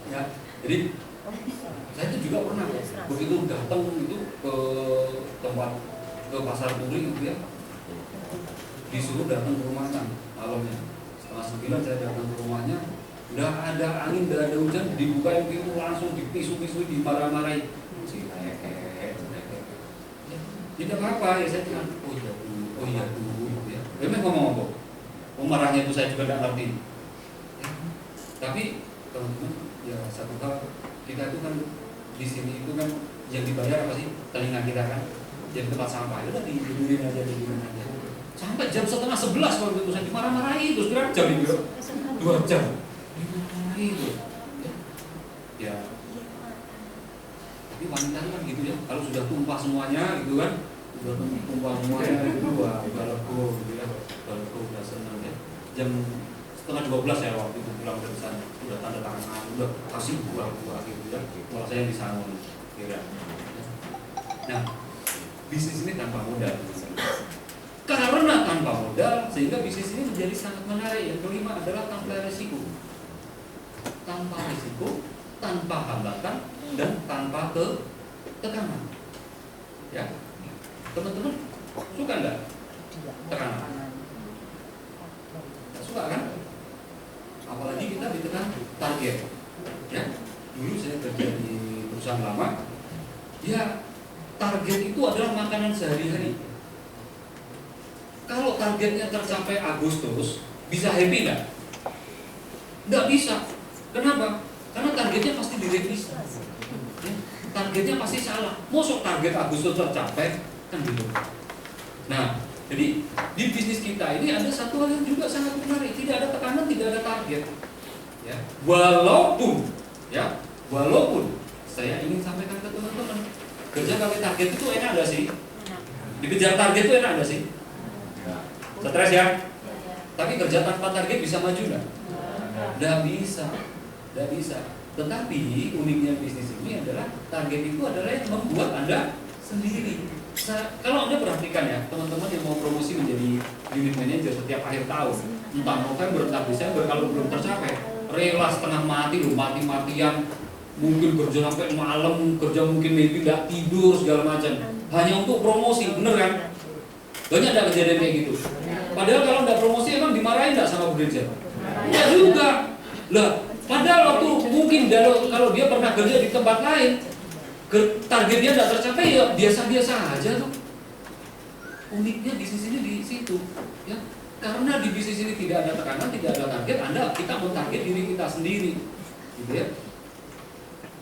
Ya, jadi saya itu juga pernah begitu datang itu ke tempat ke pasar turi gitu ya, disuruh datang ke rumahnya malamnya 8:30 saya datang ke rumahnya, udah ada angin, udah ada hujan, dibukain pintu langsung dipisu-pisu, dimarah-marahin. Tidak apa-apa ya, saya bilang oh iya dulu gitu ya. Memang ngomong apa? Marahnya itu saya juga tidak ngerti. Ya. Tapi teman-teman ya satu hal, kita itu kan di sini itu kan yang dibayar apa sih? Telinga kita kan. Jadi tempat sampah itu tadi didudukin aja. Sampai jam 10:30 waktu itu saya dimarah-marahi, terus berapa jam itu? 2 jam. Dimarahi itu. Ya. Tapi wanita kan gitu ya, kalau sudah tumpah semuanya gitu kan, sudah tumpah semuanya itu balapku gitu ya, balapku udah senang ya. Jam 11:30 ya waktu itu pulang dari sana, udah tanda tangan, udah kasih buah gitu ya, malah saya di sana kira. Nah, bisnis ini tanpa modal. Karena tanpa modal, sehingga bisnis ini menjadi sangat menarik. Yang kelima adalah tanpa risiko. Tanpa risiko, tanpa hambatan, dan tanpa tekanan. Ya, teman-teman suka enggak tekanan? Nggak suka kan? Apalagi kita ditekan target. Ya, dulu saya kerja di perusahaan lama, ya target itu adalah makanan sehari-hari. Kalau targetnya tercapai Agustus, bisa happy nggak? Nggak bisa. Kenapa? Karena targetnya pasti direvisi. Ya, targetnya pasti salah. Mosok target Agustus tercapai kan gitu. Nah, jadi di bisnis kita ini ada satu hal yang juga sangat menarik. Tidak ada tekanan, tidak ada target. Ya, walaupun saya ingin sampaikan ke teman-teman, kerja pakai target itu enak nggak sih? Dikejar target itu enak nggak sih? Stres ya? Tapi kerja tanpa target bisa maju nggak? Nggak bisa. Tetapi uniknya bisnis ini adalah target itu adalah yang membuat Anda sendiri. Kalau Anda perhatikan ya, teman-teman yang mau promosi menjadi unit manager setiap akhir tahun, entah November, entah Desember, kalau belum tercapai, rela setengah mati loh, mati-matian, mungkin kerja sampai malam, kerja mungkin maybe nggak tidur segala macam, hanya untuk promosi, bener kan? Banyak ada kejadian kayak gitu. Padahal kalau nggak promosi emang dimarahin nggak sama bekerja? Ya juga. Lah, padahal waktu mungkin kalau dia pernah kerja di tempat lain, targetnya tidak tercapai ya biasa-biasa aja tuh. Uniknya bisnis ini di situ, ya. Karena di bisnis ini tidak ada tekanan, tidak ada target, kita mentarget diri kita sendiri, gitu ya.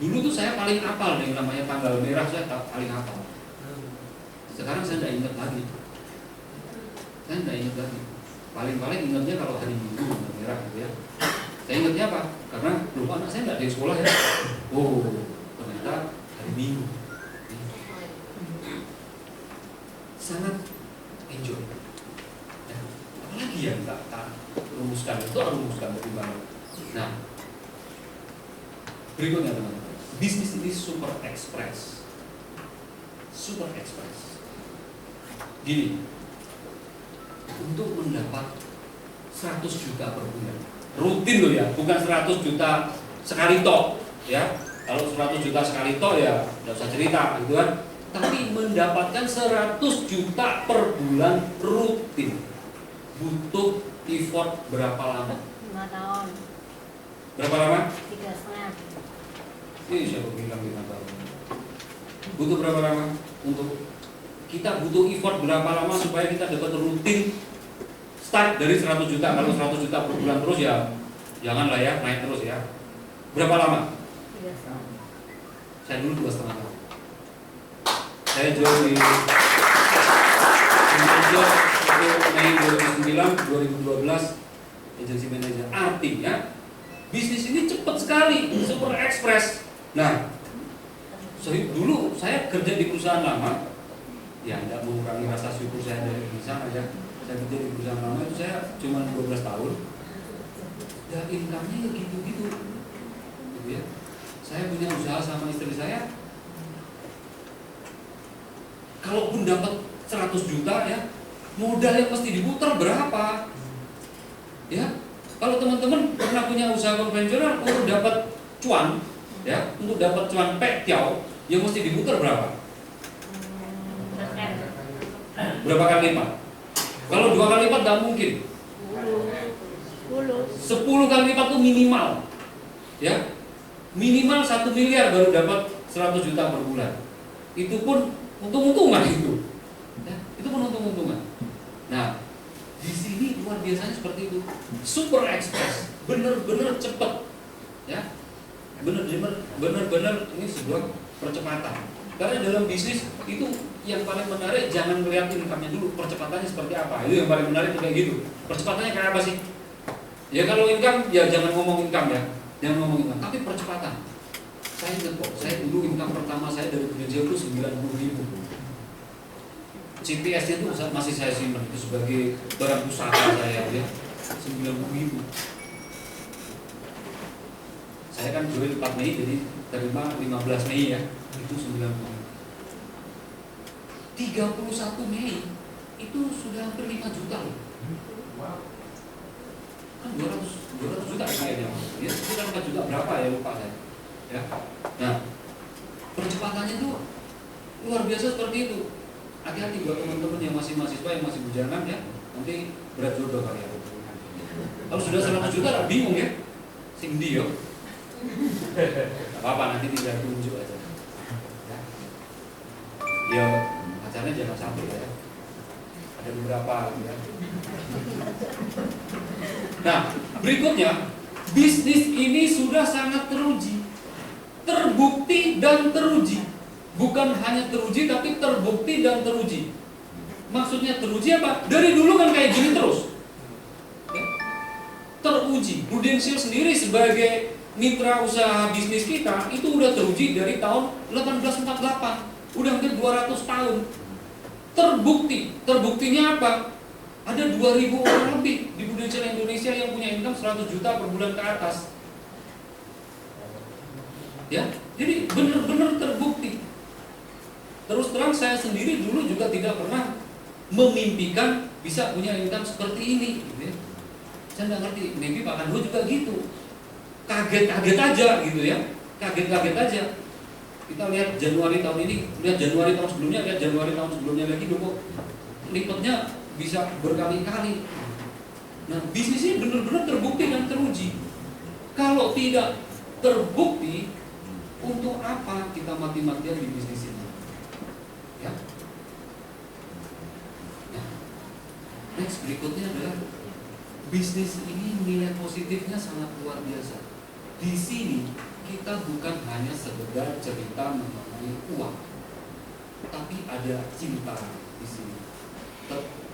Dulu tuh saya paling hafal nih namanya tanggal merah, saya paling hafal. Sekarang saya tidak ingat lagi. Paling ingatnya kalau hari Minggu tanggal merah, gitu ya. Saya ingatnya apa? Karena lupa anak saya nggak di sekolah ya. Oh, ternyata hari Minggu. Sangat enjoy. Ya, apalagi yang tak rumuskan itu bagaimana. Nah, berikutnya teman-teman, bisnis ini super express. Gini, untuk mendapat 100 juta per bulan, rutin loh ya, bukan 100 juta sekali tok, ya. Kalau 100 juta sekali tok ya nggak usah cerita, gitu kan. Tapi mendapatkan 100 juta per bulan rutin, butuh effort berapa lama? 5 tahun. Berapa lama? 3,5. Ini siapa bilang 5 tahun? Butuh berapa lama? Kita butuh effort berapa lama supaya kita dapat rutin start dari 100 juta. Kalau 100 juta per bulan terus ya janganlah ya, naik terus ya. Berapa lama? 3 tahun. Saya dulu 2,5 tahun. Saya jual di Mei 2009, 2012 agency manager. Artinya bisnis ini cepat sekali, super express. Nah, dulu saya kerja di perusahaan lama, ya tidak mengurangi rasa syukur saya dari di sana ya. Saya kerja di perusahaan lama itu saya cuma 12 tahun. Ya income-nya ya gitu-gitu. Gitu ya. Saya punya usaha sama istri saya. Kalaupun dapat 100 juta ya, modal yang mesti diputar berapa? Ya, Kalau teman-teman pernah punya usaha konvensional, untuk dapat cuan, ya, untuk dapat cuan pek tiao, yang mesti diputar berapa? Berapa kali lipat? Kalau 2 kali lipat nggak mungkin. 10 kali lipat tuh minimal, ya, minimal 1 miliar baru dapat 100 juta per bulan. Itu pun untung-untungan itu, ya, itu pun untung-untungan. Nah, di sini luar biasanya seperti itu, super express, bener-bener cepet, ya, bener-bener ini sebuah percepatan. Karena dalam bisnis itu yang paling menarik jangan melihat income-nya dulu, percepatannya seperti apa. Itu yang paling menarik kayak gitu. Percepatannya kayak apa sih? Ya kalau income ya jangan ngomong income ya, jangan ngomong income, tapi percepatan. Saya ingat kok, saya dulu income pertama saya dari kerja itu 90.000. CPS-nya itu masih saya simpan itu sebagai barang usaha saya ya, 90.000. Saya kan join 4 Mei jadi terima 15 Mei ya, itu 90. 31 Mei itu sudah hampir 5 juta loh. Kan 200 juta kayaknya. Ya, sekitar 4 juta berapa ya lupa saya. Ya. Nah, percepatannya tuh luar biasa seperti itu. Hati-hati buat teman-teman yang masih mahasiswa yang masih bujangan ya, nanti berat jodoh kali ya. Kalau sudah 100 juta bingung ya. Sing di yo. Apa-apa nanti tinggal tunjuk aja. Ya, pacarnya jangan sampai ya. Ada beberapa ya. Nah, berikutnya bisnis ini sudah sangat teruji, terbukti dan teruji. Bukan hanya teruji tapi terbukti dan teruji. Maksudnya teruji apa? Dari dulu kan kayak gini terus. Ya. Teruji. Prudential sendiri sebagai mitra usaha bisnis kita itu udah teruji dari tahun 1848. Udah hampir 200 tahun. Terbukti. Terbuktinya apa? Ada 2.000 orang lebih di Prudential Indonesia yang punya income 100 juta per bulan ke atas. Ya, jadi benar-benar terbukti. Terus terang saya sendiri dulu juga tidak pernah memimpikan bisa punya income seperti ini. Gitu ya. Saya nggak ngerti, maybe Pak Kando juga gitu. Kaget-kaget aja gitu ya, kaget-kaget aja. Kita lihat Januari tahun ini, lihat Januari tahun sebelumnya, lihat Januari tahun sebelumnya lagi, kok lipatnya bisa berkali-kali. Nah, bisnis ini benar-benar terbukti dan teruji. Kalau tidak terbukti, untuk apa kita mati-matian di bisnis ini? Ya. Nah, next berikutnya adalah bisnis ini nilai positifnya sangat luar biasa. Di sini kita bukan hanya sekedar cerita mengenai uang, tapi ada cinta di sini.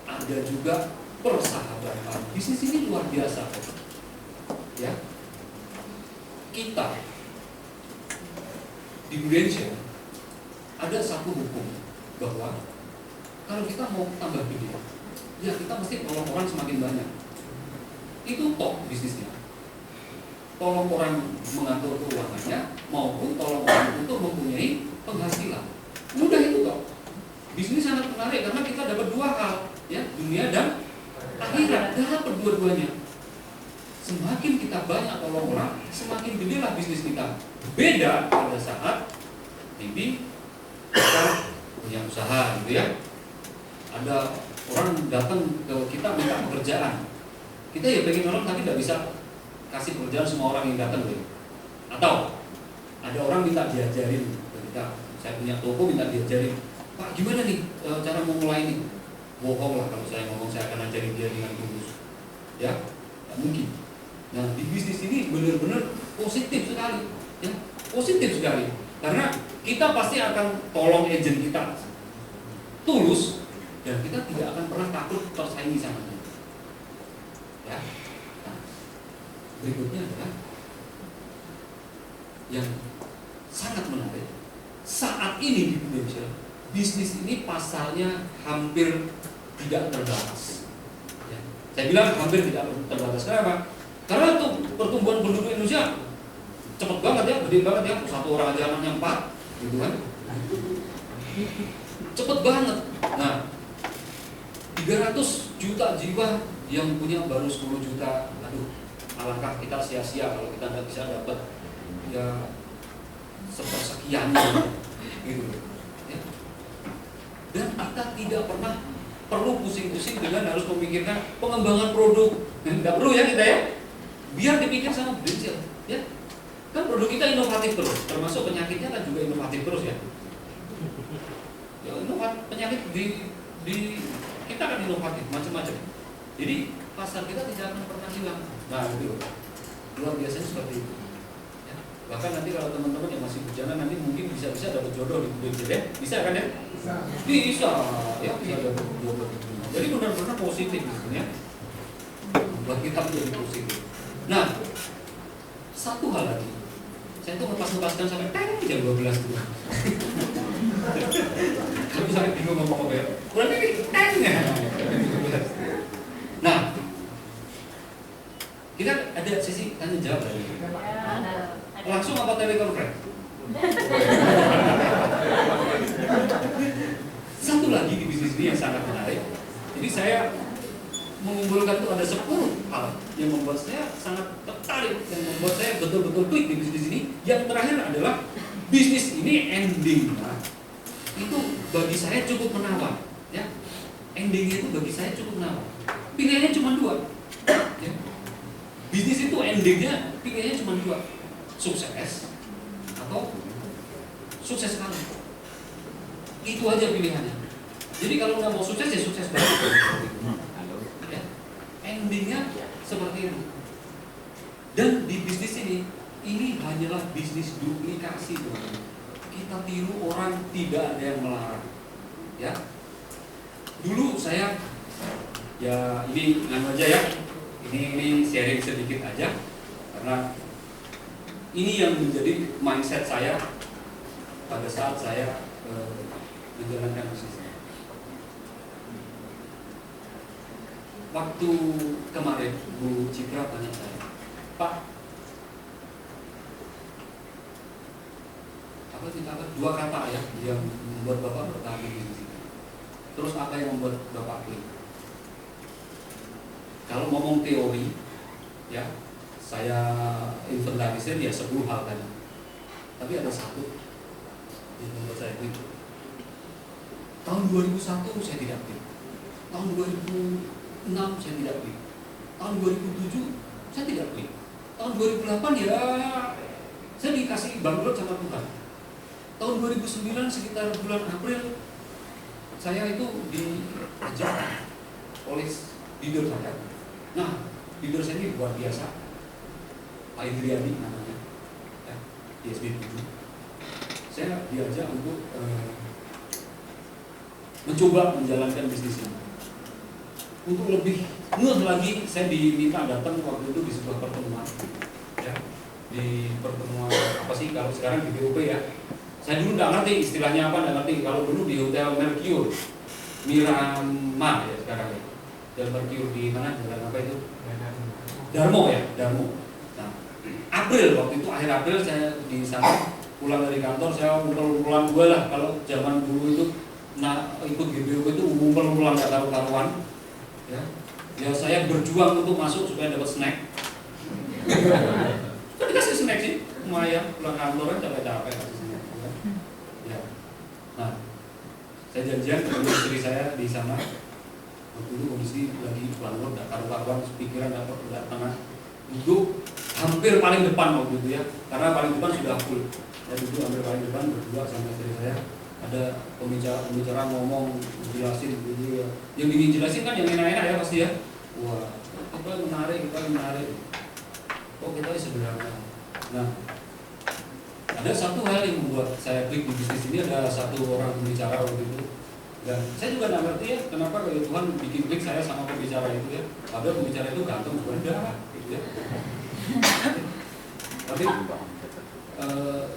Ada juga persahabatan. Bisnis ini luar biasa, ya. Kita di Prudential ada satu hukum bahwa kalau kita mau tambah gede, ya kita mesti tolong orang semakin banyak. Itu top bisnisnya. Tolong orang mengatur keuangannya maupun tolong orang untuk mempunyai penghasilan. Mudah itu toh. Bisnis sangat menarik karena kita dapat dua hal, ya, dunia dan akhirat. Dapat dua-duanya. Semakin kita banyak tolong orang, semakin gedelah bisnis kita. Beda pada saat maybe kita punya usaha gitu ya. Ada orang datang ke kita minta pekerjaan. Kita ya pengen nolong tapi tidak bisa kasih pekerjaan semua orang yang datang gitu. Atau ada orang minta diajarin ke kita, saya punya toko minta diajarin, Pak gimana nih cara memulai ini? Bohong lah kalau saya ngomong saya akan ajarin dia dengan tulus. Ya, tidak mungkin. Nah di bisnis ini benar-benar positif sekali, ya, positif sekali. Karena kita pasti akan tolong agent kita tulus dan kita tidak akan pernah takut tersaingi sama dia. Ya. Nah, berikutnya adalah yang sangat menarik. Saat ini di Indonesia, bisnis ini pasarnya hampir tidak terbatas. Ya. Saya bilang hampir tidak terbatas. Kenapa? Karena tuh pertumbuhan penduduk Indonesia cepat banget ya, gede banget ya. Satu orang aja anaknya 4, gitu kan? Cepet banget. Nah, 300 juta jiwa yang punya baru 10 juta. Aduh, alangkah kita sia-sia kalau kita nggak bisa dapat ya sepersekiannya gitu ya. Dan kita tidak pernah perlu pusing-pusing dengan harus memikirkan pengembangan produk. Nggak perlu ya kita ya, biar dipikir sama Brinsil ya. Kan produk kita inovatif terus, termasuk penyakitnya kan juga inovatif terus ya. Ya penyakit di kita kan inovatif macam-macam. Jadi pasar kita tidak akan pernah hilang. Nah itu luar biasanya seperti itu. Ya. Bahkan nanti kalau teman-teman yang masih berjalan nanti mungkin bisa dapat jodoh di Brinsil ya, bisa kan ya? Bisa ya, bisa dapat jodoh. Jadi benar-benar positif gitu ya. Buat kita menjadi positif. Nah, satu hal lagi, saya tuh ngepas-ngepaskan sampai jam 12 tuh. Tapi sampai bingung ngomong apa ya. Berarti ini tengnya. Nah, kita ada sesi tanya jawab lagi. Langsung apa telekonferensi? Satu lagi di bisnis ini yang sangat menarik. Jadi saya mengumpulkan itu ada 10 hal yang membuat saya sangat tertarik dan membuat saya betul-betul klik di bisnis ini. Yang terakhir adalah bisnis ini endingnya itu bagi saya cukup menawar, ya. Endingnya itu bagi saya cukup menawar. Pilihannya cuma 2. Ya. Bisnis itu endingnya pilihannya cuma 2, sukses atau sukses sekali. Itu aja pilihannya. Jadi kalau nggak mau sukses ya sukses banget. Ya. Endingnya seperti itu. Dan di bisnis ini hanyalah bisnis duplikasi, teman-teman. Kita tiru orang, tidak ada yang melarang. Ya. Dulu saya ya ini aja ya. Ini sharing sedikit aja karena ini yang menjadi mindset saya pada saat saya menjalankan bisnis. Waktu kemarin Bu Citra tanya saya, Pak, apa 2 kata ya yang membuat Bapak bertahan di bisnis ini. Terus apa yang membuat Bapak klik? Kalau ngomong teori, ya saya inventarisir ya 10 hal tadi. Tapi ada satu yang membuat saya klik. Tahun 2001 saya tidak klik. Tahun 2006 saya tidak klik. Tahun 2007 saya tidak klik. Tahun 2008 ya saya dikasih bangkrut sama Tuhan. Tahun 2009 sekitar bulan April saya itu diajak oleh leader saya. Nah, leader saya ini luar biasa, Pak Indriani namanya, ya, di SB7. Saya diajak untuk mencoba menjalankan bisnis ini. Untuk lebih lagi, saya diminta datang waktu itu di sebuah pertemuan, ya, di pertemuan apa sih kalau sekarang di BOP ya. Saya dulu nggak ngerti istilahnya apa, nggak ngerti. Kalau dulu di Hotel Mercure, Miramar ya sekarang ya. Dan Mercure di mana? Jalan apa itu? Darmo ya, Darmo. Nah, April waktu itu akhir April saya di sana pulang dari kantor, saya ngumpul-ngumpulan gue lah. Kalau zaman dulu itu, nah ikut GBO itu ngumpul-ngumpulan nggak karu-karuan. Ya saya berjuang untuk masuk supaya dapat snack. Kan dikasih snack sih, lumayan pulang kantor kan capek-capek kasih snack. Ya. Nah, saya janjian dengan istri saya di sana. Waktu itu kondisi lagi bangkrut, nggak karu-karuan, pikiran nggak tengah. Duduk hampir paling depan waktu itu ya, karena paling depan sudah full. Saya duduk hampir paling depan berdua sama istri saya. Ada pembicara ngomong, jelasin gitu ya. Yang ingin jelasin kan yang enak-enak ya pasti ya. Wah, kita menarik. Kok kita sebenarnya. Nah, ada satu hal yang membuat saya klik di bisnis ini, ada satu orang pembicara waktu itu. Dan saya juga nggak ngerti ya kenapa kalau Tuhan bikin klik saya sama pembicara itu ya. Padahal pembicara itu ganteng beda gitu ya. Tapi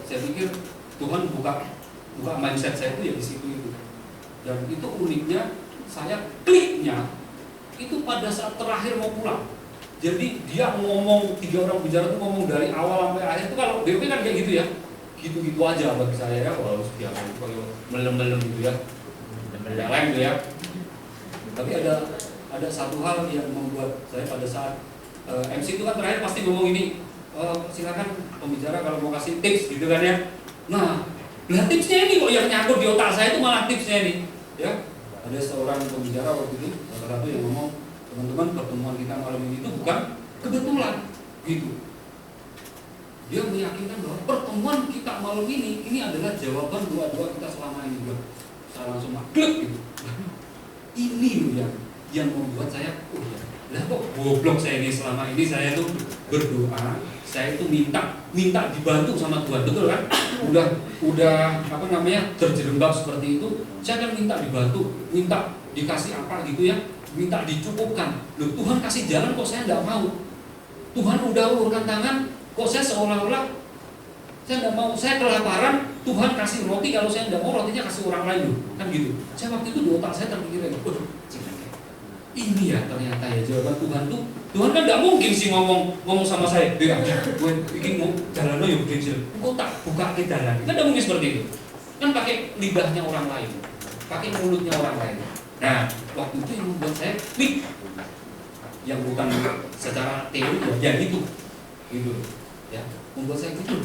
saya pikir Tuhan buka mindset saya itu ya di situ itu. Dan itu uniknya, saya kliknya itu pada saat terakhir mau pulang. Jadi dia ngomong, 3 orang bicara itu ngomong dari awal sampai akhir itu. Kalau BOP kan kayak gitu ya, gitu-gitu aja bagi saya ya. Kalau biasa itu kalau melem-melem gitu ya, melem gitu ya. Tapi ada satu hal yang membuat saya pada saat MC itu kan terakhir pasti ngomong ini, silakan pembicara kalau mau kasih tips gitu kan ya. Nah, tipsnya ini kok yang nyangkut di otak saya itu malah tipsnya ini, ya. Ada seorang pembicara waktu itu, salah satu yang ngomong, teman-teman pertemuan kita malam ini itu bukan kebetulan, gitu. Dia meyakinkan bahwa pertemuan kita malam ini adalah jawaban doa-doa kita selama ini. Saya langsung maklek gitu. Ini loh yang membuat saya, oh ya, lah kok goblok saya ini selama ini saya tuh berdoa, saya tuh minta dibantu sama Tuhan, betul kan? Udah apa namanya terjerembab seperti itu, saya kan minta dibantu, minta dikasih apa gitu ya, minta dicukupkan. Loh Tuhan kasih jalan kok saya nggak mau. Tuhan udah ulurkan tangan, kok saya seolah-olah saya nggak mau, saya kelaparan, Tuhan kasih roti, kalau saya nggak mau rotinya kasih orang lain loh, kan gitu. Saya waktu itu di otak saya terpikir, ini ya ternyata ya jawaban Tuhan kan nggak mungkin sih ngomong sama saya, dia gue bikin mau jalan lo yuk kecil, kok tak buka ke jalan, kan nggak mungkin seperti itu, kan pakai lidahnya orang lain, pakai mulutnya orang lain. Nah waktu itu yang membuat saya klik, yang bukan secara teori ya gitu ya, membuat saya gitu,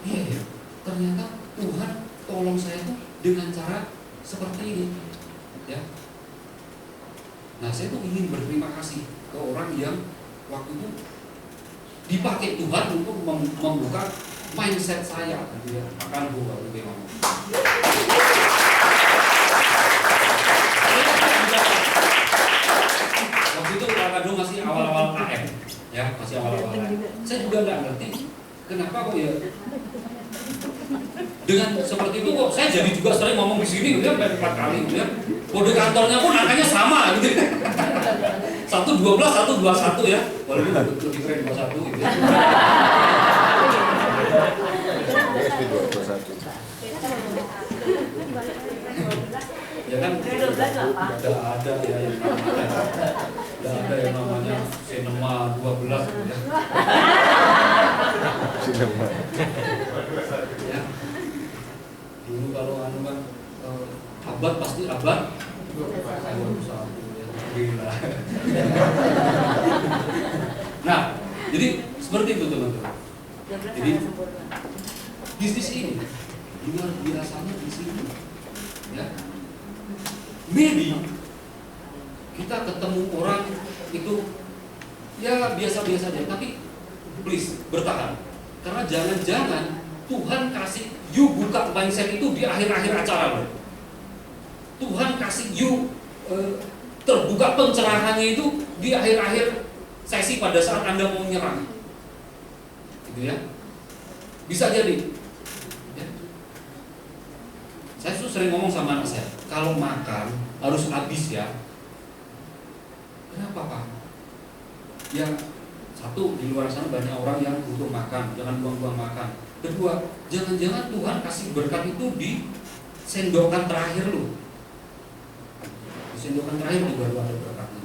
iya ya ternyata Tuhan tolong saya tuh dengan cara seperti ini, ya. Nah saya tuh ingin berterima kasih ke orang yang waktu itu dipakai Tuhan untuk membuka mindset saya, gitu ya. Akan buka ngomong. Waktu itu kadang masih awal-awal KM, ya masih awal-awal. Saya juga nggak ngerti kenapa kok ya dengan seperti itu kok saya jadi juga sering ngomong di sini gitu ya, 4 kali gitu ya. Kode kantornya pun angkanya sama gitu. 112, 121 ya. Walaupun lebih keren 21 gitu ya. Ya kan udah ada ya yang namanya. Udah ada yang namanya Cinema 12 gitu ya. Cinema. Ya. Dulu kalau anu kan abad pasti abad. Nah, jadi seperti itu teman-teman. Jadi bisnis ini luar biasanya di sini, ya. Maybe kita ketemu orang itu ya biasa-biasa aja, tapi please bertahan, karena jangan-jangan Tuhan kasih you buka mindset itu di akhir-akhir acara loh. Tuhan kasih you terbuka pencerahannya itu di akhir-akhir sesi pada saat Anda mau menyerang, gitu ya. Bisa jadi. Ya. Saya sering ngomong sama anak saya, kalau makan harus habis ya. Kenapa Pak? Ya satu, di luar sana banyak orang yang butuh makan, jangan buang-buang makan. Kedua, jangan-jangan Tuhan kasih berkat itu di sendokan terakhir loh. Sendokan terakhir juga baru ada berkatnya.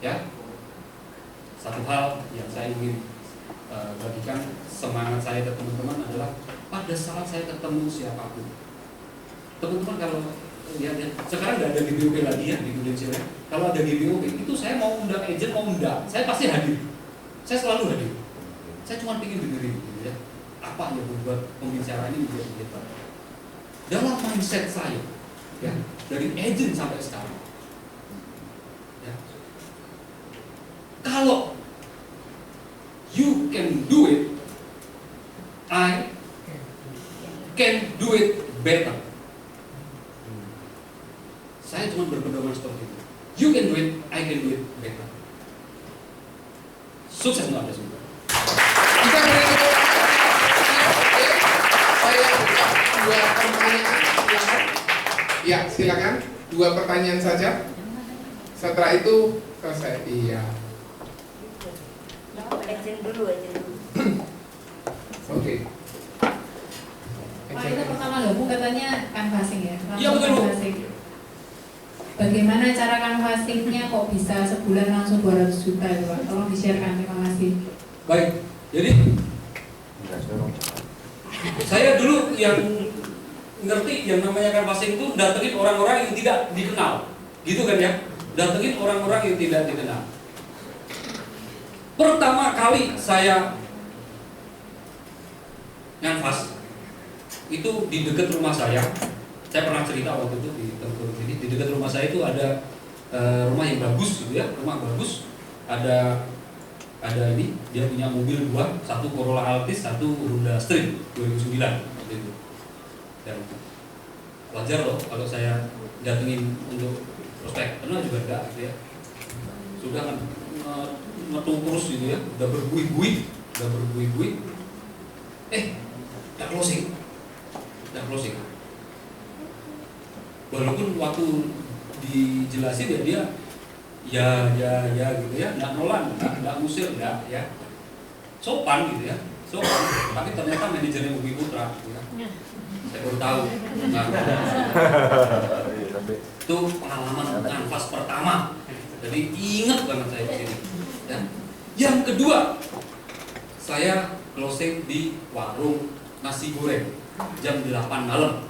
Ya, satu hal yang saya ingin bagikan semangat saya ke teman-teman adalah pada saat saya ketemu siapapun, teman-teman kalau ya sekarang nggak ada GBOP lagi ya di Indonesia. Kalau ada GBOP itu saya mau undang agent mau undang, saya pasti hadir. Saya selalu hadir. Saya cuma ingin dengerin gitu ya. Apa yang membuat pembicara ini menjadi hebat dalam mindset saya. Ya, dari agent sampai sekarang. Ya. Kalau you can do it, I can do it better. Saya cuma berpedoman seperti itu. You can do it, I can do it better. Sukses untuk Anda semua. Kita beri tepuk tangan. Oke, saya buka 2 pertanyaan. Silakan. Ya, silakan. 2 pertanyaan saja. Setelah itu selesai. Iya. Action dulu. Oke. Pak, itu pertama gabung katanya canvassing ya? Iya, betul. Canvassing. Bagaimana cara canvassingnya kok bisa sebulan langsung 200 juta itu Pak? Tolong di-share-kan, terima kasih. Baik, jadi saya dulu yang ngerti yang namanya canvassing itu datengin orang-orang yang tidak dikenal, gitu kan ya? Datengin orang-orang yang tidak dikenal. Pertama kali saya nganvas itu di dekat rumah saya pernah cerita waktu itu di Tengkuruk ini, di dekat rumah saya itu ada rumah yang bagus gitu ya, rumah bagus, ada ini, dia punya mobil dua, satu Corolla Altis, satu Honda Stream 2009 waktu itu. Dan wajar loh kalau saya datengin untuk prospek, karena juga enggak gitu ya, sudah kan ngetung terus gitu ya, udah berbuih-buih, udah closing. Walaupun waktu dijelasin ya dia ya gitu ya, nggak nolak, nggak ngusir, nggak ya, sopan gitu ya, sopan. Tapi ternyata manajernya Bumi Putra, gitu ya. Saya baru tahu. Nah, itu pengalaman nganvas pertama. Jadi ingat banget saya di sini. Ya. Yang kedua, saya closing di warung nasi goreng jam 8 malam.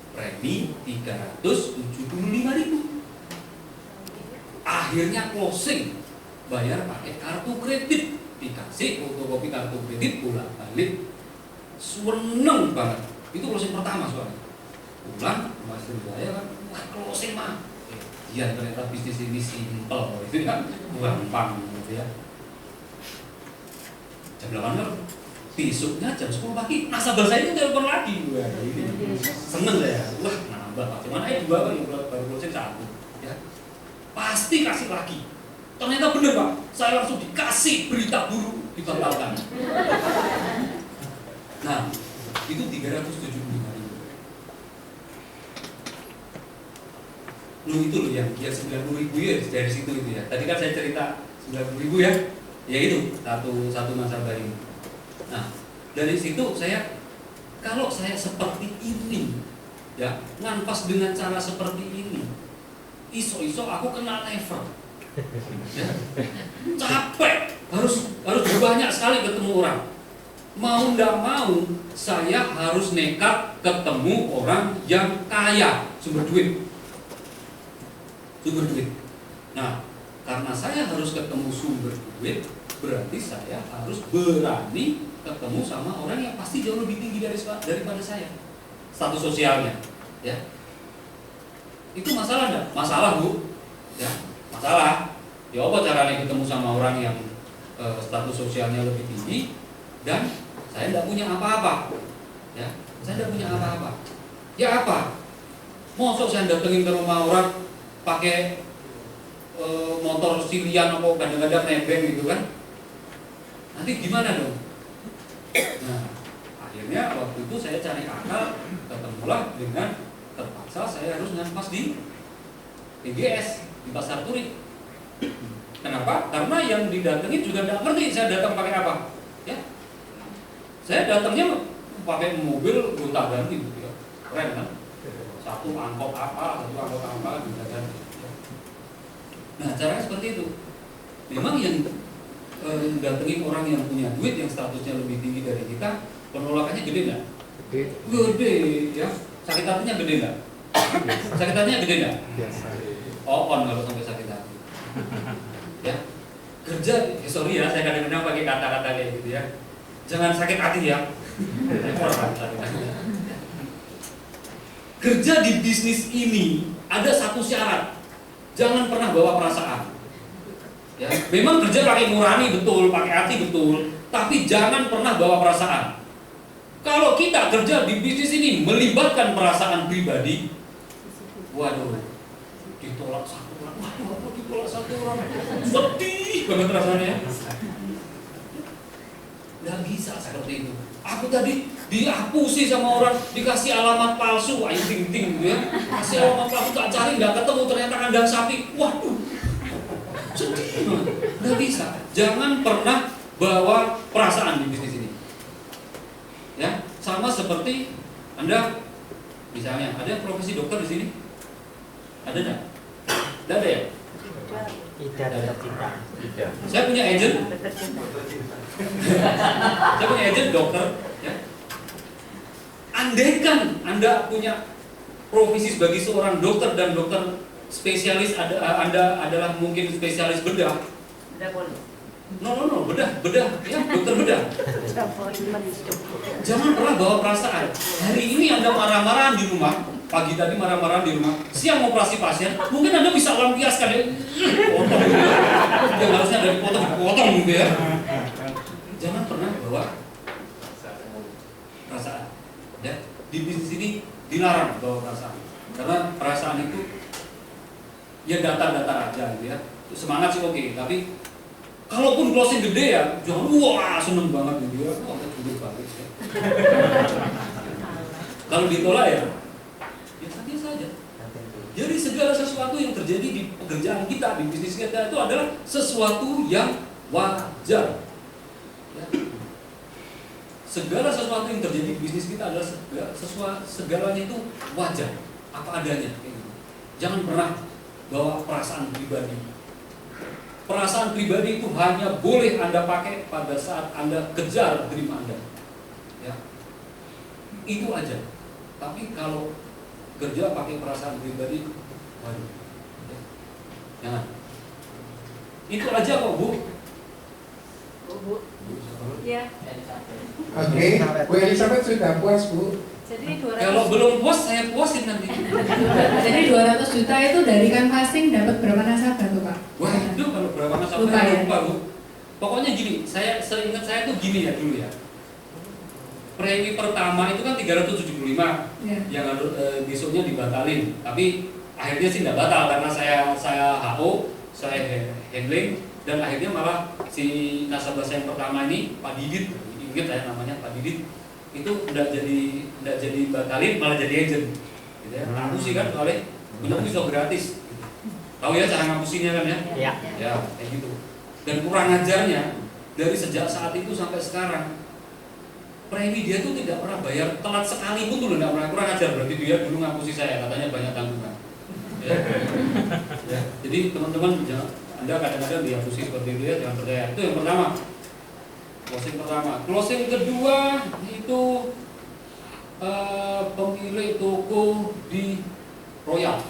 Premi 375.000. Akhirnya closing, bayar pakai kartu kredit, dikasih fotokopi kartu kredit, pulang balik, seneng banget. Itu closing pertama soalnya. Pulang, masih saya kan, wah closing mah. Iya ternyata bisnis ini simple, itu kan gampang gitu ya. Jam 8 malam, besoknya jam 10 pagi, nasabah saya itu telepon lagi. Wah, ini seneng saya. Wah nambah, cuman aja dua kan baru closing satu. Ya. Pasti kasih lagi. Ternyata bener Pak, saya langsung dikasih berita buruk, dibatalkan. Nah, itu 375.000. Itu loh yang 90.000 ya dari situ itu ya. Tadi kan saya cerita 90.000 ya. Ya itu satu nasabah ini. Nah, dari situ kalau saya seperti ini ya, nganvas dengan cara seperti ini, iso-iso aku kena level. Ya. Capek, harus banyak sekali ketemu orang. Mau ndak mau, saya harus nekat ketemu orang yang kaya, sumber duit. Nah, karena saya harus ketemu sumber duit, berarti saya harus berani ketemu sama orang yang pasti jauh lebih tinggi daripada saya status sosialnya, ya. Itu masalah enggak? Masalah Bu, ya. Masalah. Ya apa caranya ketemu sama orang yang status sosialnya lebih tinggi dan saya enggak punya apa-apa, ya. Saya enggak punya apa-apa. Ya apa? Mosok saya datengin ke rumah orang pakai motor silian apa kadang-kadang nebeng gitu kan? Nanti gimana dong? Nah, akhirnya waktu itu saya cari akal, ketemulah dengan terpaksa saya harus nganvas di PGS di Pasar Turi. Kenapa? Karena yang didatengin juga tidak ngerti saya datang pakai apa. Ya, saya datangnya pakai mobil gonta ganti gitu ya, keren kan? Satu angkot apa gitu kan? Nah, caranya seperti itu. Memang yang datengin orang yang punya duit, yang statusnya lebih tinggi dari kita, penolakannya gede nggak? Gede, ya. Sakit hatinya gede nggak? Sakit hatinya gede nggak? On kalau sampai sakit hati. Ya, kerja, sorry ya, saya kadang-kadang pakai kata-kata kayak gitu ya. Jangan sakit hati ya. Kerja di bisnis ini ada satu syarat, jangan pernah bawa perasaan. Ya, memang kerja pakai nurani betul, pakai hati betul, tapi jangan pernah bawa perasaan. Kalau kita kerja di bisnis ini melibatkan perasaan pribadi, waduh, ditolak satu orang, sedih banget rasanya. Nggak bisa seperti itu. Aku tadi dihapusi sama orang, dikasih alamat palsu, ayo ting-ting gitu ya, kasih alamat palsu, tak cari nggak ketemu, ternyata kandang sapi, waduh. Sedih, nggak bisa. Jangan pernah bawa perasaan di bisnis ini. Ya, sama seperti Anda, misalnya ada profesi dokter di sini, ada nggak? Tidak ada ya? Tidak. Saya punya agent. Saya punya agent dokter. Ya. Andaikan Anda punya profesi sebagai seorang dokter dan dokter spesialis, Anda adalah mungkin spesialis bedah. No, bedah, ya, dokter bedah. Jangan pernah bawa perasaan. Hari ini Anda marah-marahan di rumah, pagi tadi marah-marahan di rumah, siang operasi pasien, mungkin Anda bisa lampiaskan ya, potong gitu ya. Yang harusnya ada dipotong gitu ya. Jangan pernah bawa perasaan. Ya, di bisnis ini dilarang bawa perasaan, karena perasaan itu ya datar-datar aja gitu ya. Semangat sih oke, tapi kalaupun closing gede ya, jangan wah seneng banget gitu ya, wah gede banget ya. Kalau ditolak ya biasa aja. Jadi segala sesuatu yang terjadi di pekerjaan kita, di bisnis kita itu adalah sesuatu yang wajar. Ya. Segala sesuatu yang terjadi di bisnis kita adalah segalanya itu wajar, apa adanya. Jangan pernah bawa perasaan pribadi. Perasaan pribadi itu hanya boleh Anda pakai pada saat Anda kejar dream Anda. Ya. Itu aja. Tapi kalau kerja pakai perasaan pribadi, waduh. Ya. Jangan. Itu aja kok, Bu. Bu. Ya. Oke, Bu Elizabeth sudah puas, Bu? Jadi 200. Kalau belum puas, saya puasin nanti. Jadi 200 juta itu dari canvassing dapat berapa nasabah tuh Pak? Wah, itu kalau berapa nasabah Lupa ya? lupa, Bu. Pokoknya gini, seingat saya tuh gini ya dulu ya. Premi pertama itu kan 375, Ya. yang besoknya dibatalin. Tapi akhirnya sih tidak batal karena saya HO, saya handling, dan akhirnya malah si nasabah saya yang pertama ini Pak Didit, ingat ya namanya Pak Didit, itu tidak jadi batalin, malah jadi agent. Gitu ya. Ngapusi kan oleh benar bisa gratis. Gitu. Tahu ya cara ngapusinya kan ya? Iya. Ya, kayak gitu. Dan kurang ajarnya dari sejak saat itu sampai sekarang, premi dia tuh tidak pernah bayar, telat sekali pun tuh tidak pernah. Kurang ajar, berarti dia dulu ngapusi saya, katanya banyak tanggungan. Ya. Ya. Jadi teman-teman, Anda kadang-kadang dihapusi seperti itu ya, jangan percaya. Itu yang pertama. Closing pertama. Closing kedua itu pemilik toko di Royal.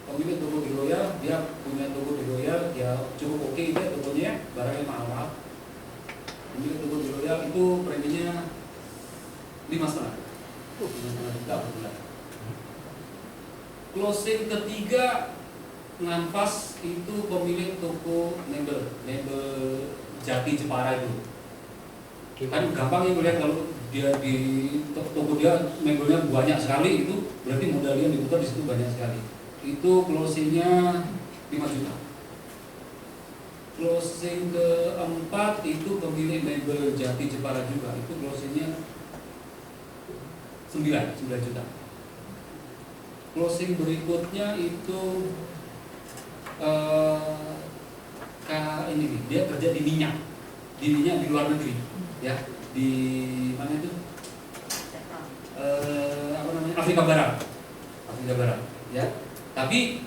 Pemilik toko di Royal, dia punya toko di Royal, dia cukup oke dia tokonya, barangnya mahal. Pemilik toko di Royal itu preminya 5,5 juta per bulan. Closing ketiga nganvas itu pemilik toko mebel Jati Jepara itu. Kan gampang ya melihat kalau dia di toko dia mebelnya banyak sekali, itu berarti modal yang diputar di situ banyak sekali. Itu closingnya 5 juta. Closing keempat itu pemilik mebel Jati Jepara juga, itu closingnya 9 juta. Closing berikutnya itu ini nih, dia kerja di minyak di luar negeri, ya, di mana itu? Apa namanya? Afrika Barat, ya. Tapi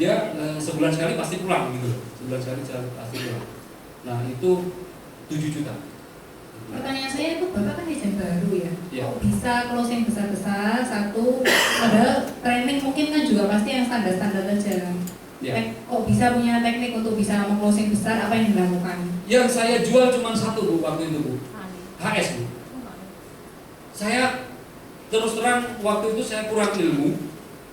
dia sebulan sekali pasti pulang gitu, sebulan sekali pasti pulang. Nah itu 7 juta. Pertanyaan saya itu Bapak kan agent baru ya? Ya. Kok bisa closing besar-besar satu, padahal training mungkin kan juga pasti yang standar-standar aja kan? Ya. Kok bisa punya teknik untuk bisa closing besar, apa yang dilakukan? Yang saya jual cuma satu, Bu, waktu itu, Bu. HS, Bu. Saya terus terang waktu itu saya kurang ilmu,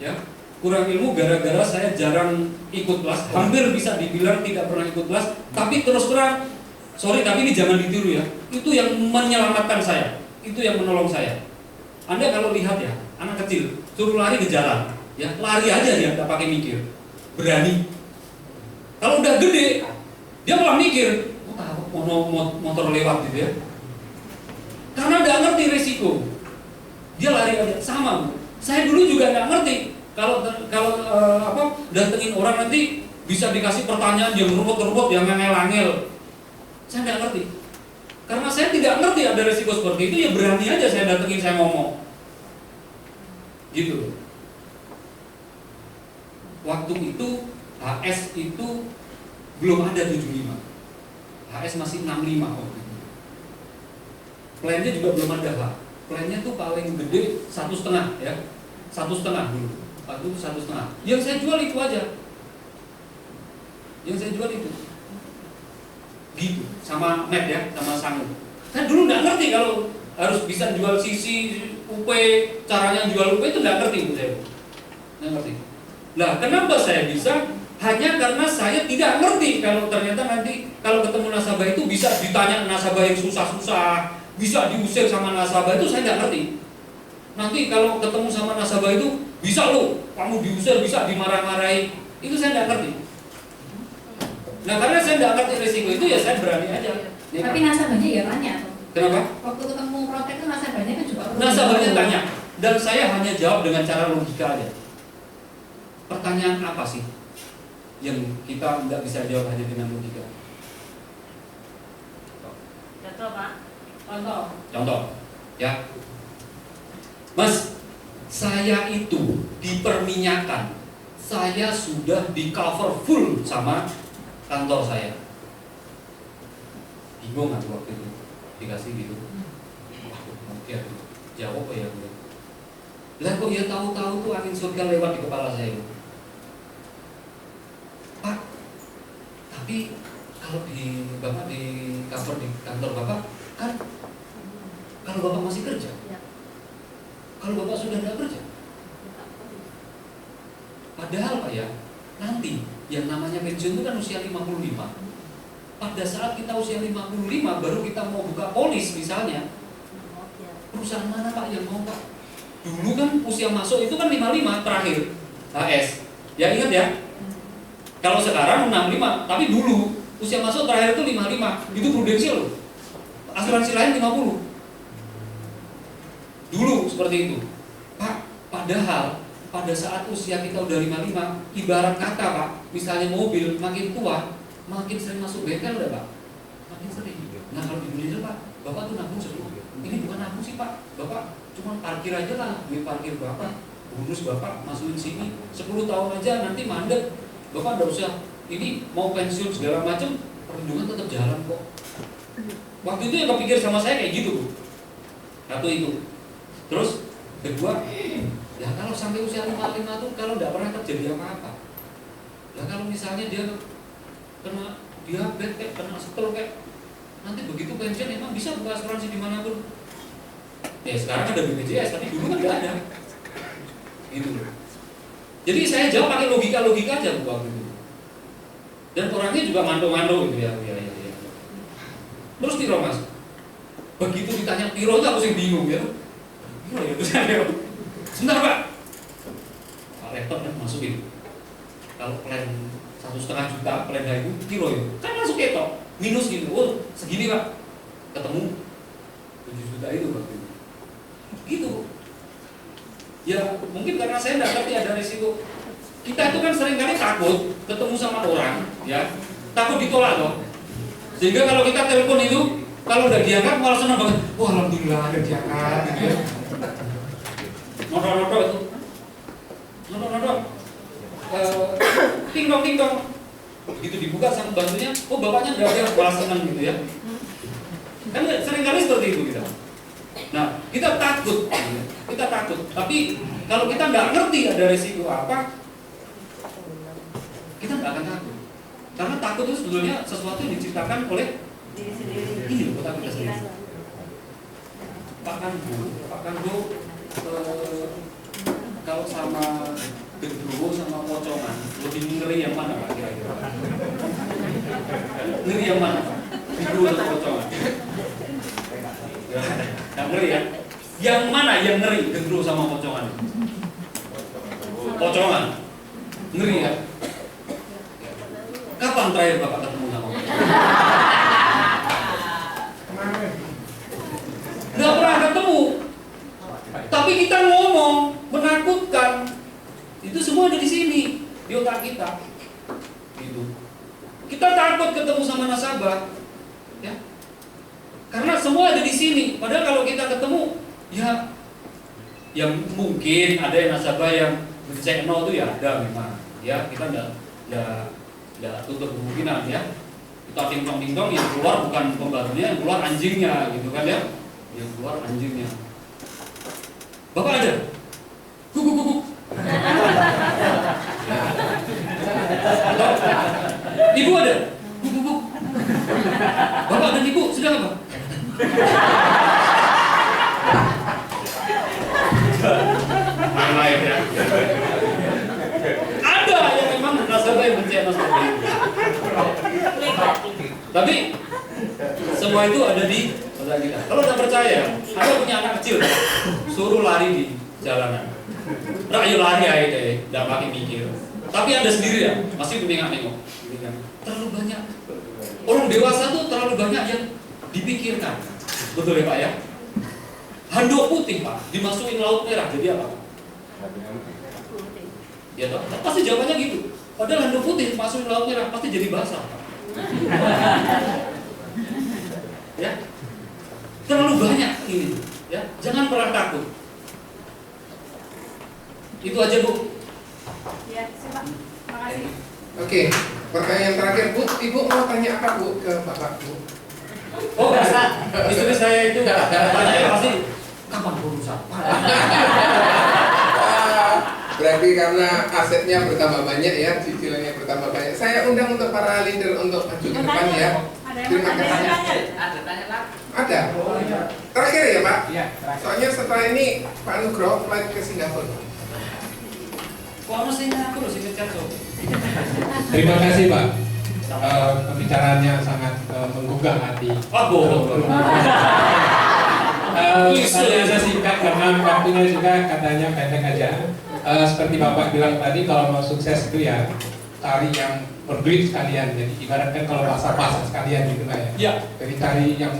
ya. Kurang ilmu gara-gara saya jarang ikut kelas, hampir bisa dibilang tidak pernah ikut kelas, tapi terus terang, sorry tapi ini jangan ditiru ya. Itu yang menyelamatkan saya, itu yang menolong saya. Anda kalau lihat ya, anak kecil suruh lari ke jalan, ya lari aja dia, nggak pakai mikir, berani. Kalau udah gede, dia malah mikir, motor lewat gitu ya. Karena nggak ngerti resiko, dia lari aja. Sama, Bu. Saya dulu juga nggak ngerti. Kalau datengin orang nanti bisa dikasih pertanyaan yang rumput-rumput, yang ngangel-ngangel. Saya nggak ngerti. Karena saya tidak ngerti ada resiko seperti itu, ya berani aja saya datengin, saya ngomong. Gitu. Waktu itu HS itu belum ada 75. HS masih 65 waktu itu. Plannya juga belum ada, Pak. Plannya tuh paling gede 1,5 ya. 1,5 dulu. Waktu itu 1,5. Yang saya jual itu aja. Yang saya jual itu. gitu sama Matt ya, sama Sangu. Saya dulu nggak ngerti kalau harus bisa jual sisi UP, caranya jual UP itu nggak ngerti Bu saya. Nggak ngerti. Nah, kenapa saya bisa? Hanya karena saya tidak ngerti kalau ternyata nanti kalau ketemu nasabah itu bisa ditanya nasabah yang susah-susah, bisa diusir sama nasabah itu saya nggak ngerti. Nanti kalau ketemu sama nasabah itu bisa loh, kamu diusir, bisa dimarah-marahi, itu saya nggak ngerti. Nah karena saya nggak ngerti risiko itu ya saya berani aja. Ya, Tapi nasabahnya ya tanya tuh. kenapa? Waktu ketemu protek itu nasabahnya kan juga Nasabahnya tanya, dan saya hanya jawab dengan cara logika aja. Pertanyaan apa sih yang kita nggak bisa jawab hanya dengan logika? Contoh Pak. Contoh, ya, Mas, saya itu di perminyakan, saya sudah di cover full sama kantor saya. Bingung aku waktu itu dikasih gitu. Wah, ya, jawab apa ya? Lah kok ya tahu-tahu tuh angin surga lewat di kepala saya. Pak, tapi kalau di Bapak di cover di kantor Bapak kan kalau Bapak masih kerja, kalau Bapak sudah tidak kerja, padahal Pak ya, nanti yang namanya pensiun itu kan usia 55. Pada saat kita usia 55 baru kita mau buka polis misalnya, perusahaan mana Pak yang mau Pak? Dulu kan usia masuk itu kan 55 terakhir HS. Ya ingat ya. Kalau sekarang 65, tapi dulu usia masuk terakhir itu 55. Itu prudensial loh. Asuransi lain 50. Dulu seperti itu. Pak, padahal pada saat usia kita udah 55, ibarat kata Pak, misalnya mobil makin tua, makin sering masuk bengkel udah Pak. Makin sering. Nah kalau di Indonesia Pak, Bapak tuh nabung sebelum. Ini bukan nabung sih Pak. Bapak cuma parkir aja lah, duit parkir Bapak. Bonus Bapak masukin sini 10 tahun aja nanti mandek. Bapak enggak usah ini mau pensiun segala macam, perlindungan tetap jalan kok. Waktu itu yang kepikir sama saya kayak gitu. Satu itu. Terus kedua, ya kalau sampai usia 55 tuh kalau enggak pernah terjadi apa-apa. Ya kalau misalnya dia kena diabetes kayak kena stroke kayak nanti begitu pensiun emang bisa buka asuransi dimanapun. Ya sekarang ada BPJS tapi dulu kan nggak ada. Gitu. Jadi saya jawab pakai logika aja waktu itu. Dan orangnya juga mando-mando gitu ya. Terus Tiro Mas, begitu ditanya Tiro itu aku sih bingung ya. Tiro ya itu saya. Sebentar Pak. Pak Rektor kan masukin. Kalau plan 1,5 juta plan itu Tiro ya. Kan masuk ketok minus gitu. Oh segini Pak. Ketemu 7 juta itu waktu itu. Gitu. Ya mungkin karena saya tidak ngerti ada risiko. Kita itu kan seringkali takut ketemu sama orang, ya takut ditolak loh. Sehingga kalau kita telepon itu, kalau udah diangkat malah senang banget. Wah alhamdulillah ada diangkat, gitu ya. Noto-noto itu, noto-noto, ting-dong. Begitu dibuka sama bantunya, oh bapaknya udah ada, malah senang gitu ya. Kan seringkali seperti itu kita. Nah kita takut. Tapi kalau kita nggak ngerti ada risiko apa, kita nggak akan takut. Karena takut itu sebetulnya sesuatu yang diciptakan oleh Diri sendiri. ini loh, kota kita sendiri. Pak Kandu, kalau sama Gendruwo sama Pocongan, lebih ngeri yang mana Pak kira-kira? Ngeri yang mana Pak? Gendruwo atau Pocongan? Nggak ngeri ya? Yang mana yang ngeri Gendruwo sama Pocongan? Pocongan. Ngeri ya? Kapan terakhir Bapak ketemu sama Pocongan? Nggak pernah ketemu. Tapi kita ngomong menakutkan. Itu semua ada di sini di otak kita. Gitu. Kita takut ketemu sama nasabah, ya. Karena semua ada di sini. Padahal kalau kita ketemu, ya, yang mungkin ada yang nasabah yang cek no itu ya ada memang. Ya kita nggak tutup kemungkinan ya. Kita ting-tong yang keluar bukan pembantunya, yang keluar anjingnya, gitu kan ya. Yang keluar anjingnya. Bapak ada? Guguk. Ibu ada? Guguk. Bapak dan Ibu sedang apa? Lain ya. Ada yang memang nasabah yang benci sama seperti itu. Tapi semua itu ada di otak kita. Kalau tidak percaya, Anda punya anak kecil, suruh lari di jalanan. Ayo lari aja deh, tidak pakai mikir. Tapi Anda sendiri ya, masih nengok-nengok. Terlalu banyak. Orang dewasa tuh terlalu banyak yang dipikirkan. Betul ya Pak ya? Handuk putih Pak, dimasukin laut merah, jadi apa? Ya toh, pasti jawabannya gitu. Padahal handuk putih masukin laut merah, pasti jadi basah Pak. Ya, terlalu banyak ini. Ya, jangan pernah takut. Itu aja Bu. Ya, siap. Makasih. Oke, pertanyaan terakhir Bu, Ibu mau tanya apa Bu ke Bapak Bu? Oh, istri saya itu tanya pasti kapan berusaha? Berarti karena asetnya bertambah banyak ya, cicilannya bertambah banyak. Saya undang untuk para leader untuk maju ke depan ya. Terima kasih. Ada. Terakhir ya Pak. Soalnya setelah ini Pak Nugroho flight ke Singapura. Kok mesti aku loh sih ngecat so. Terima kasih Pak. Pembicaraannya sangat menggugah hati. Saya singkat karena waktunya juga katanya pendek aja. Seperti Bapak bilang tadi, kalau mau sukses itu ya cari yang berduit sekalian. Jadi ibaratkan kalau pasar sekalian gitu Pak ya. Iya. Jadi cari yang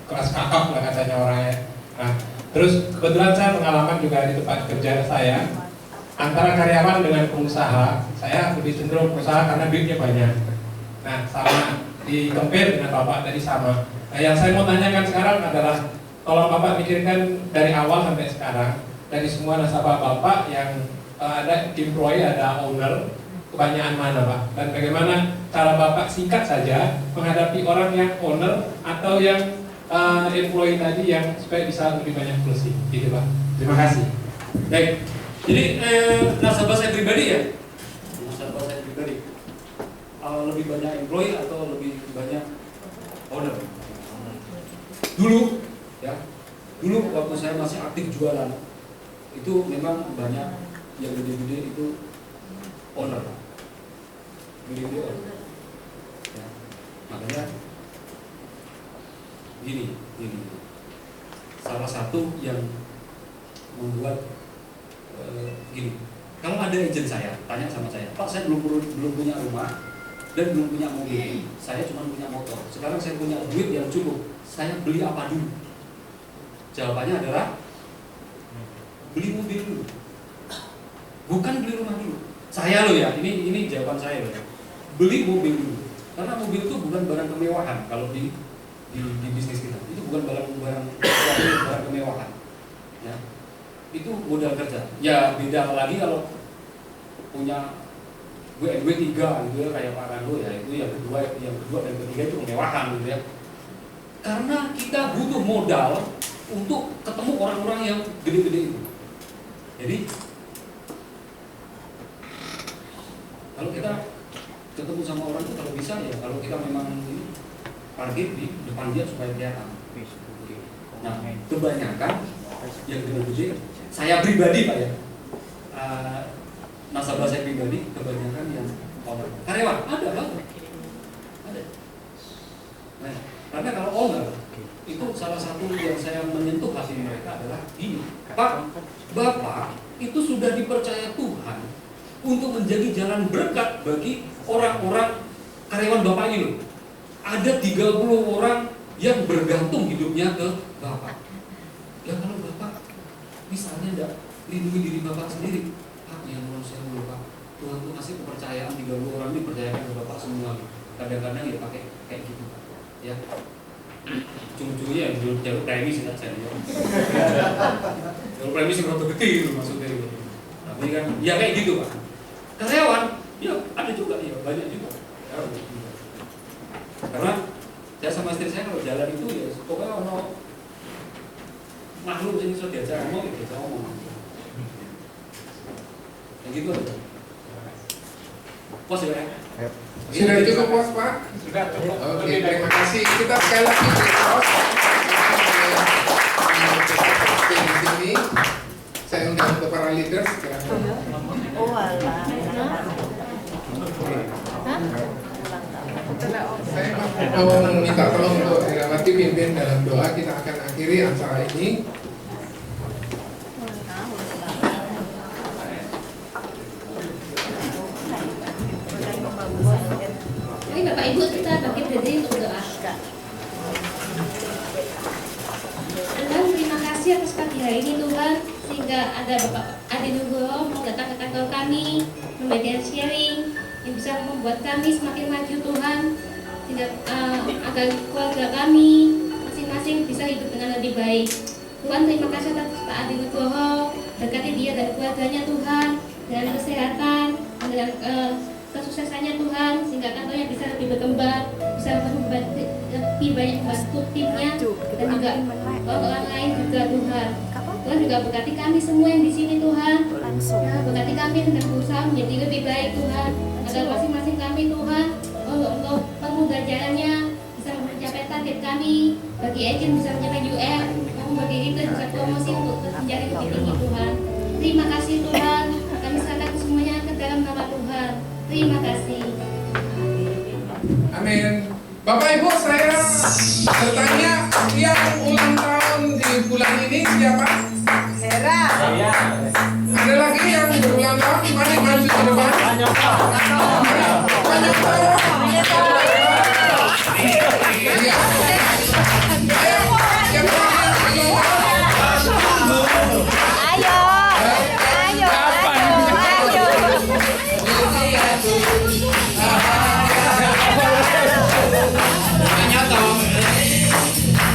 kelas kakap lah katanya orangnya. Nah, terus kebetulan saya pengalaman juga di tempat kerja saya. Antara karyawan dengan pengusaha, saya lebih cenderung pengusaha karena duitnya banyak. Nah, sama di compare dengan Bapak tadi sama. Nah, yang saya mau tanyakan sekarang adalah, kalau Bapak mikirkan dari awal sampai sekarang, dari semua nasabah Bapak yang ada employee, ada owner, kebanyakan mana Pak? Dan bagaimana cara Bapak singkat saja menghadapi orang yang owner atau yang employee tadi yang supaya bisa lebih banyak closing, gitu Pak. Terima kasih. Baik. Jadi nasabah saya pribadi ya, nasabah saya pribadi lebih banyak employee atau lebih banyak owner? Dulu ya, dulu waktu saya masih aktif jualan itu memang banyak yang gede-gede itu owner, gede-gede owner. Ya, makanya gini, salah satu yang membuat gini, kalau ada agent saya tanya sama saya, Pak saya belum punya rumah dan belum punya mobil, saya cuma punya motor. Sekarang saya punya duit yang cukup, saya beli apa dulu? Jawabannya adalah beli mobil dulu, bukan beli rumah dulu. Saya loh ya, ini jawaban saya loh ya. Beli mobil dulu, karena mobil itu bukan barang kemewahan kalau di bisnis kita. Itu bukan barang kemewahan. Ya. Itu modal kerja. Ya beda lagi kalau punya W3 gitu ya, kayak Pak Rando ya, itu yang kedua dan ketiga itu kemewahan gitu ya. Karena kita butuh modal untuk ketemu orang-orang yang gede-gede itu. Jadi kalau kita ketemu sama orang itu, kalau bisa ya, kalau kita memang ini parkir di depan dia supaya kelihatan. Nah, kebanyakan yang gede-gede, saya pribadi Pak ya, nasabah saya pribadi kebanyakan yang owner. Karyawan ada banget, ada. Nah, karena kalau owner itu salah satu yang saya menyentuh hati mereka adalah gini, Pak, Bapak itu sudah dipercaya Tuhan untuk menjadi jalan berkat bagi orang-orang karyawan Bapak ini loh. Ada 30 orang yang bergantung hidupnya ke Bapak. Ya kalau Bapak misalnya tidak lindungi diri Bapak sendiri, Pak ya mohon saya dulu Pak, Tuhan tuh kasih kepercayaan 30 orang ini percayakan ke Bapak semua. Kadang-kadang ya pakai kayak gitu Pak. Ya. Ujung-ujungnya ya jalur premi sih saja ya. Jalur premi sih rada gede gitu maksudnya gitu. Tapi kan ya kayak gitu Pak. Karyawan ya ada juga ya, banyak juga. Karena saya sama istri saya kalau jalan itu ya pokoknya ono makhluk sini sudah diajak ngomong ya diajak ngomong. Yang gitu aja. Puas ya? Sudah cukup puas Pak? Sudah cukup. Oke, terima kasih. Kita sekali lagi berterus di sini. Saya undang untuk para leaders. Oh alah. Saya mau minta tolong untuk Herawati pimpin dalam doa. Kita akan akhiri acara ini. Ini Bapak Ibu kita bagi berdiri untuk doa. Tuhan, terima kasih atas pagi hari ini Tuhan, sehingga ada Bapak Adi Nugroho mau datang ke kantor kami, memberikan sharing yang bisa membuat kami semakin maju Tuhan, sehingga agar keluarga kami masing-masing bisa hidup dengan lebih baik. Tuhan, terima kasih atas Pak Adi Nugroho, berkati dia dan keluarganya Tuhan, dengan kesehatan, dengan kesuksesannya Tuhan, sehingga kantornya bisa lebih berkembang, bisa lebih banyak membantu timnya dan juga orang lain juga Tuhan. Tuhan juga berkati kami semua yang di sini Tuhan. Ya, berkati kami dan berusaha menjadi lebih baik Tuhan, agar masing-masing kami Tuhan untuk pemuda jalannya bisa mencapai target kami. Bagi agent bisa mencapai UM, bagi itu bisa promosi untuk menjadi lebih tinggi Tuhan. Terima kasih Tuhan, kami serahkan semuanya ke dalam nama Tuhan. Terima kasih. Amin. Bapak Ibu, saya bertanya, yang ulang tahun di bulan ini siapa? Hera. Ada lagi yang berulang tahun? Mari maju ke depan. Iya. Ayo, yang terakhir.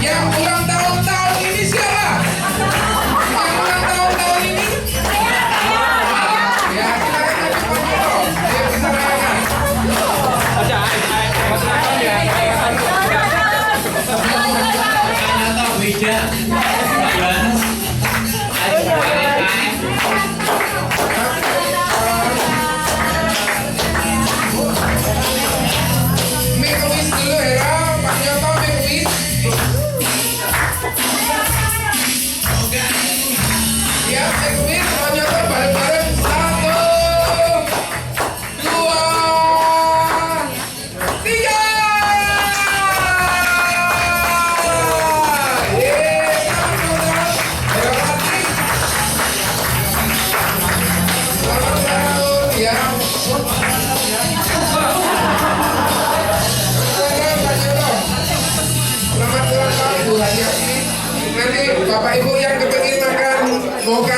Yang ulang tahun ini siapa? Yang ulang tahun ini? Ya, silakan maju Pak Joko. Dia bisa rayakan. Make a wish dulu Hera, Pak Joko make a wish. Ya, make a wish, Pak Joko bareng-bareng. 1, 2, 3. Selamat tahun ya. Selamat ulang tahun Bu Hayati. Nanti Bapak Ibu yang kepengen